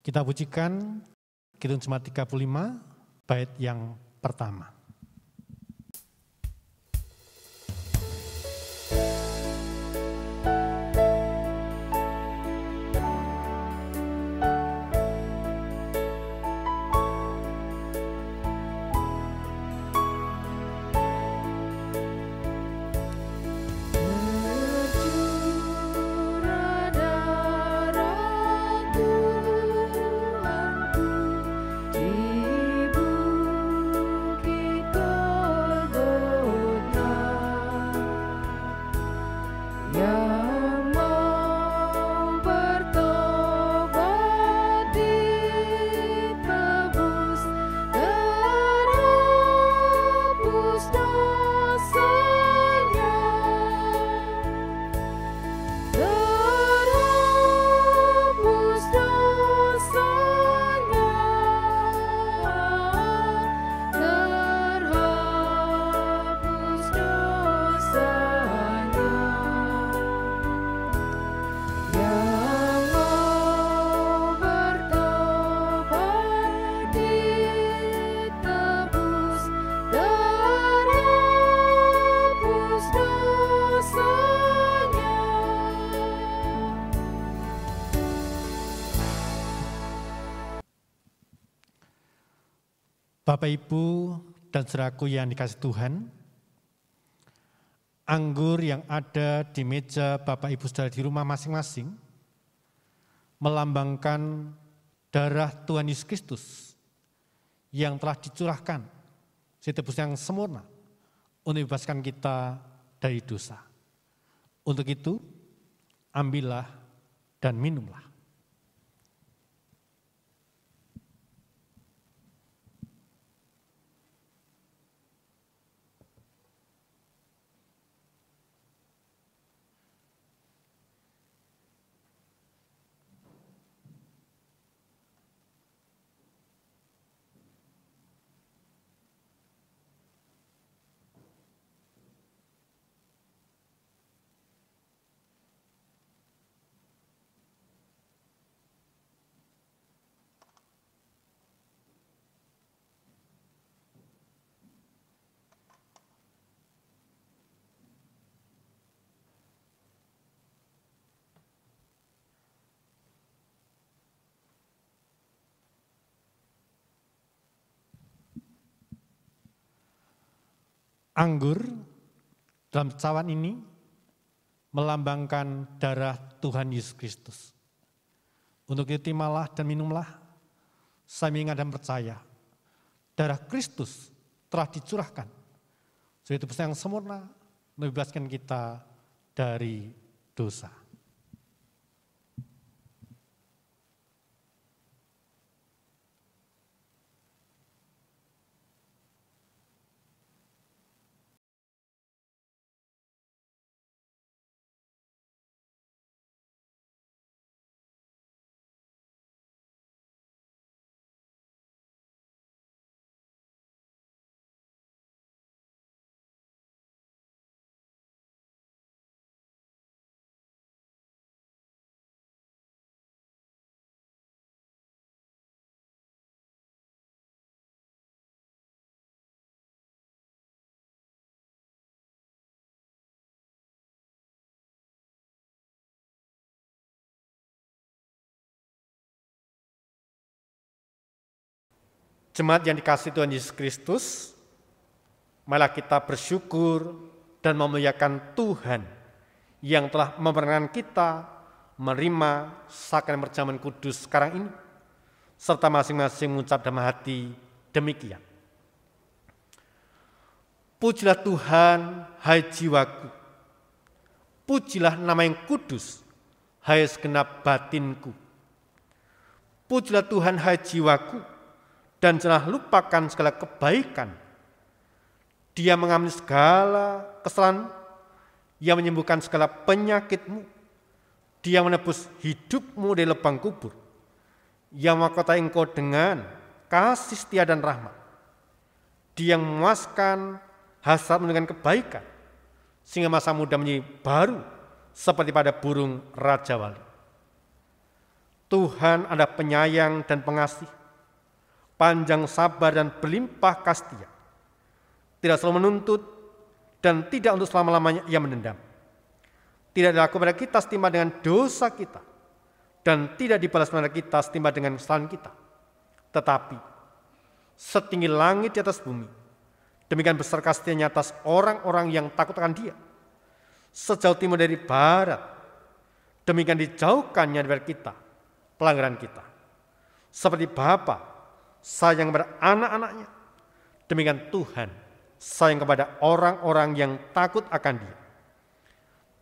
Kita pujikan Kidung Jemaat 35, bait yang pertama. Bapak, Ibu, dan saudaraku yang dikasihi Tuhan, anggur yang ada di meja Bapak, Ibu, saudara di rumah masing-masing melambangkan darah Tuhan Yesus Kristus yang telah dicurahkan, tebus yang sempurna untuk membebaskan kita dari dosa. Untuk itu, ambillah dan minumlah. Anggur dalam cawan ini melambangkan darah Tuhan Yesus Kristus. Untuk itu terimalah dan minumlah, saya mengingat dan percaya, darah Kristus telah dicurahkan, sebagai tebus yang sempurna membebaskan kita dari dosa. Jemaat yang dikasihi Tuhan Yesus Kristus, malah kita bersyukur dan memuliakan Tuhan yang telah memperkenankan kita menerima sakramen perjamuan kudus sekarang ini, serta masing-masing mengucap dalam hati demikian. Pujilah Tuhan, hai jiwaku, pujilah nama yang kudus, hai segenap batinku. Pujilah Tuhan, hai jiwaku, dan janganlah lupakan segala kebaikan. Dia mengampuni segala kesalahan, Dia menyembuhkan segala penyakitmu, Dia menebus hidupmu dari lubang kubur, Dia mahkotai engkau dengan kasih setia dan rahmat, Dia memuaskan hasratmu dengan kebaikan, sehingga masa muda menjadi baru seperti pada burung raja wali. Tuhan adalah penyayang dan pengasih, panjang sabar dan berlimpah kasih, tidak selalu menuntut dan tidak untuk selama-lamanya ia menendam. Tidak dilakukan pada kita setimpa dengan dosa kita dan tidak dibalas pada kita setimpa dengan kesalahan kita. Tetapi setinggi langit di atas bumi, demikian besar kasih-Nya atas orang-orang yang takut akan Dia. Sejauh timur dari barat, demikian dijauhkannya dari kita pelanggaran kita. Seperti Bapa sayang kepada anak-anaknya, demikian Tuhan sayang kepada orang-orang yang takut akan Dia.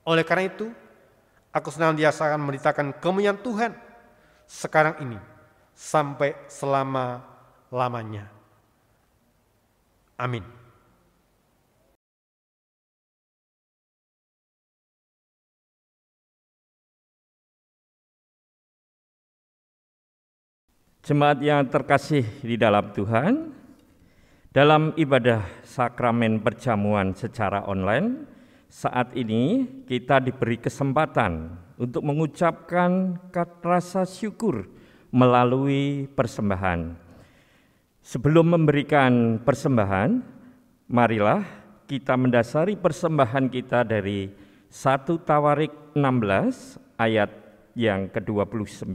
Oleh karena itu, aku senantiasa akan memberitakan kemuliaan Tuhan sekarang ini sampai selama-lamanya. Amin. Jemaat yang terkasih di dalam Tuhan, dalam ibadah sakramen perjamuan secara online, saat ini kita diberi kesempatan untuk mengucapkan rasa syukur melalui persembahan. Sebelum memberikan persembahan, marilah kita mendasari persembahan kita dari 1 Tawarik 16 ayat yang ke-29.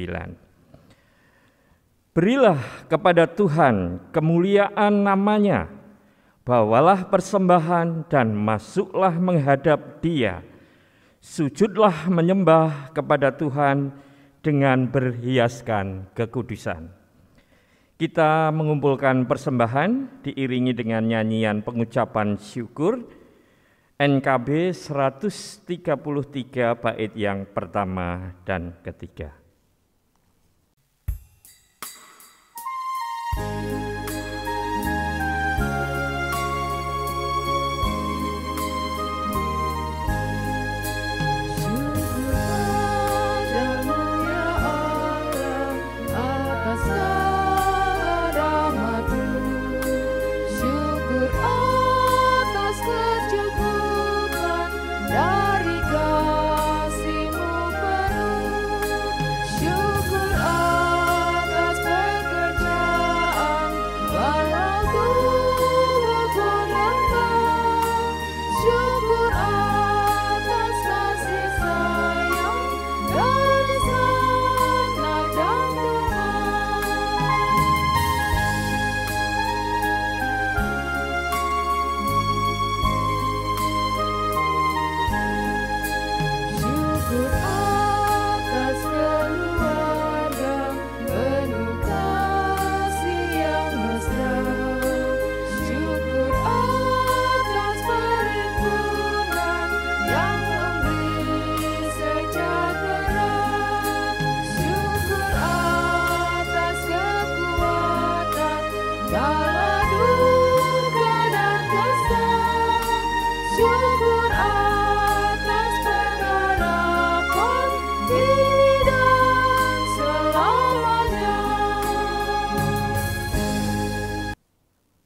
Berilah kepada Tuhan kemuliaan namanya, bawalah persembahan dan masuklah menghadap Dia. Sujudlah menyembah kepada Tuhan dengan berhiaskan kekudusan. Kita mengumpulkan persembahan diiringi dengan nyanyian pengucapan syukur NKB 133 bait yang pertama dan ketiga.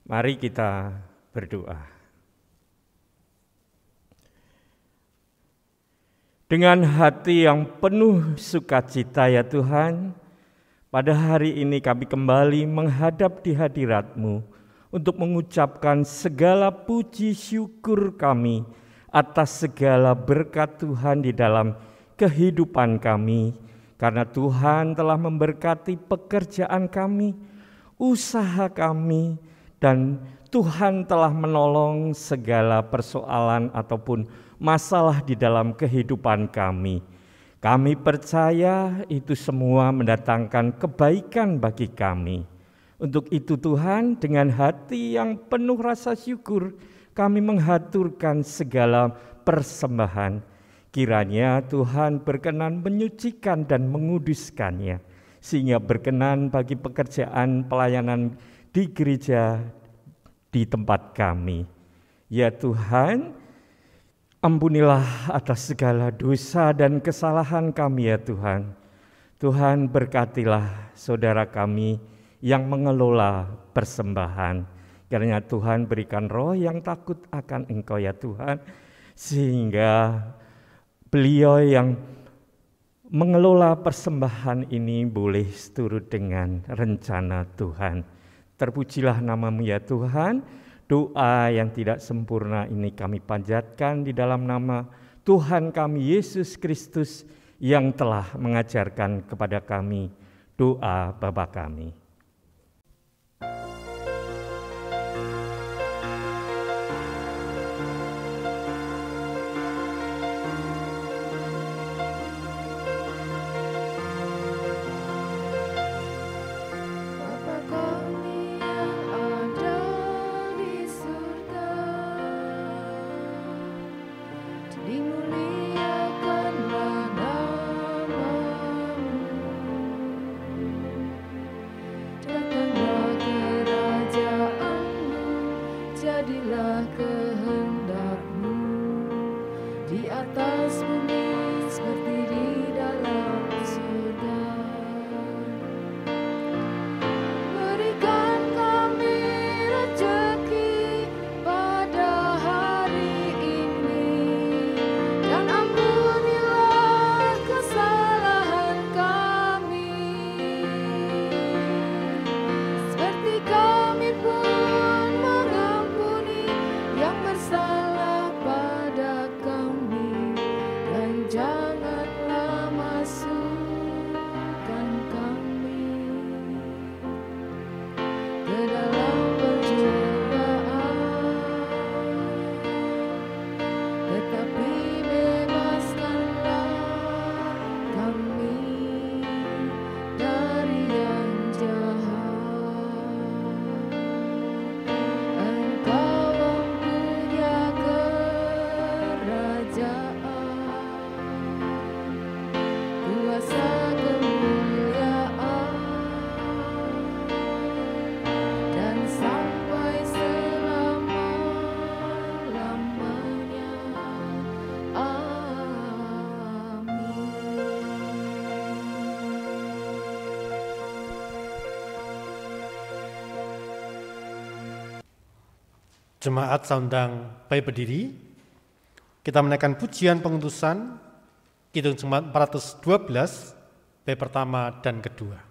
Mari kita berdoa. Dengan hati yang penuh sukacita ya Tuhan, pada hari ini kami kembali menghadap di hadirat-Mu untuk mengucapkan segala puji syukur kami atas segala berkat Tuhan di dalam kehidupan kami, karena Tuhan telah memberkati pekerjaan kami, usaha kami, dan Tuhan telah menolong segala persoalan ataupun masalah di dalam kehidupan kami. Kami percaya itu semua mendatangkan kebaikan bagi kami. Untuk itu Tuhan, dengan hati yang penuh rasa syukur, kami menghaturkan segala persembahan. Kiranya Tuhan berkenan menyucikan dan menguduskannya, sehingga berkenan bagi pekerjaan pelayanan di gereja di tempat kami. Ya Tuhan, ampunilah atas segala dosa dan kesalahan kami ya Tuhan. Tuhan berkatilah saudara kami yang mengelola persembahan. Kiranya Tuhan berikan roh yang takut akan Engkau ya Tuhan, sehingga beliau yang mengelola persembahan ini boleh seturut dengan rencana Tuhan. Terpujilah nama-Mu ya Tuhan. Doa yang tidak sempurna ini kami panjatkan di dalam nama Tuhan kami Yesus Kristus yang telah mengajarkan kepada kami doa Bapa kami. Jadilah kehendak-Mu di atas bumi seperti di dalam surga. Berikan kami rezeki pada hari ini, dan ampunilah kesalahan kami, seperti kami pun yang bersalah pada kami, dan janganlah masukkan kami ke dalam pencobaan, tetapi bebaskanlah kami dari yang jahat. Jemaat Saundang baik berdiri, kita menaikkan pujian pengutusan Kidung Jemaat 412 bait pertama dan kedua.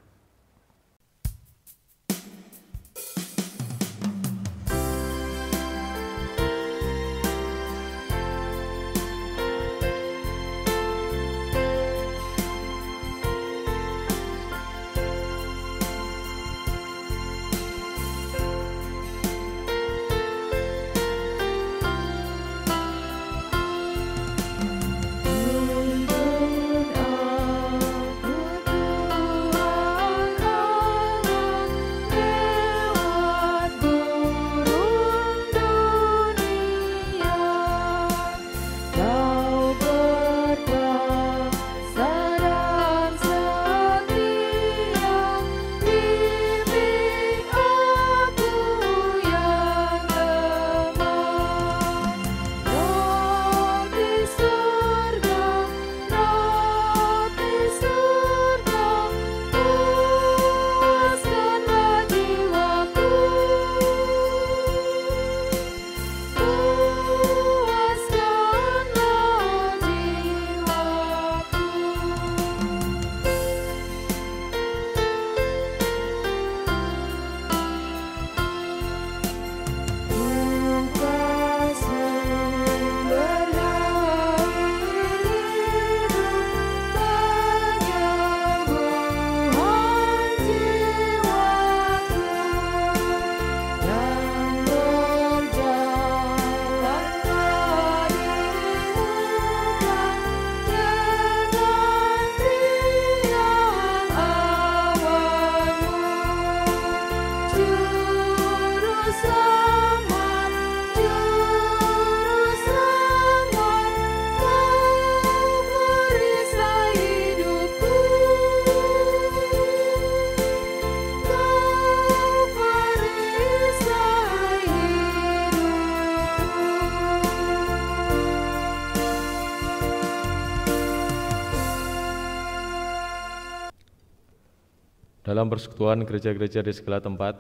Dalam persekutuan gereja-gereja di segala tempat,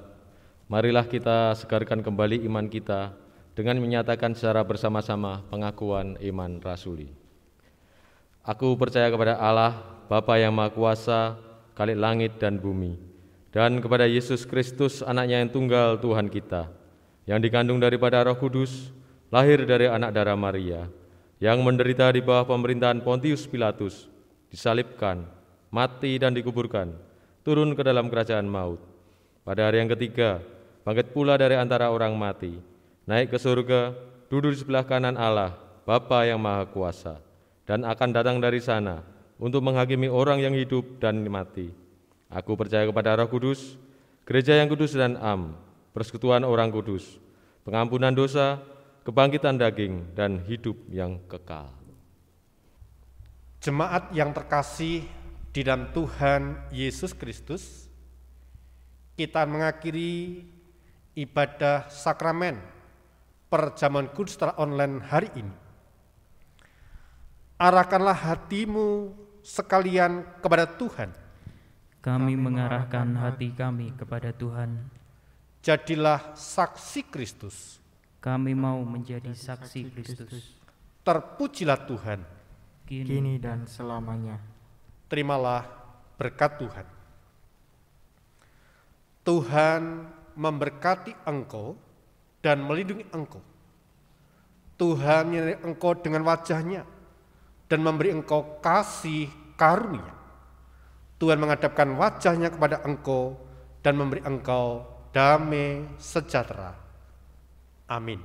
marilah kita segarkan kembali iman kita dengan menyatakan secara bersama-sama pengakuan iman rasuli. Aku percaya kepada Allah, Bapa yang Maha Kuasa, Khalik langit dan bumi, dan kepada Yesus Kristus, anaknya yang tunggal Tuhan kita, yang dikandung daripada Roh Kudus, lahir dari anak darah Maria, yang menderita di bawah pemerintahan Pontius Pilatus, disalibkan, mati dan dikuburkan, turun ke dalam kerajaan maut. Pada hari yang ketiga, bangkit pula dari antara orang mati, naik ke surga, duduk di sebelah kanan Allah, Bapa yang Maha Kuasa, dan akan datang dari sana untuk menghakimi orang yang hidup dan mati. Aku percaya kepada Roh Kudus, gereja yang kudus dan am, persekutuan orang kudus, pengampunan dosa, kebangkitan daging, dan hidup yang kekal. Jemaat yang terkasih di dalam Tuhan Yesus Kristus, kita mengakhiri ibadah sakramen perjamuan kudus secara online hari ini. Arahkanlah hatimu sekalian kepada Tuhan. Kami mengarahkan hati kami kepada Tuhan. Jadilah saksi Kristus. Kami mau menjadi saksi Kristus. Terpujilah Tuhan. Kini dan selamanya. Terimalah berkat Tuhan. Tuhan memberkati engkau dan melindungi engkau. Tuhan menyinari engkau dengan wajah-Nya dan memberi engkau kasih karunia. Tuhan menghadapkan wajah-Nya kepada engkau dan memberi engkau damai sejahtera. Amin.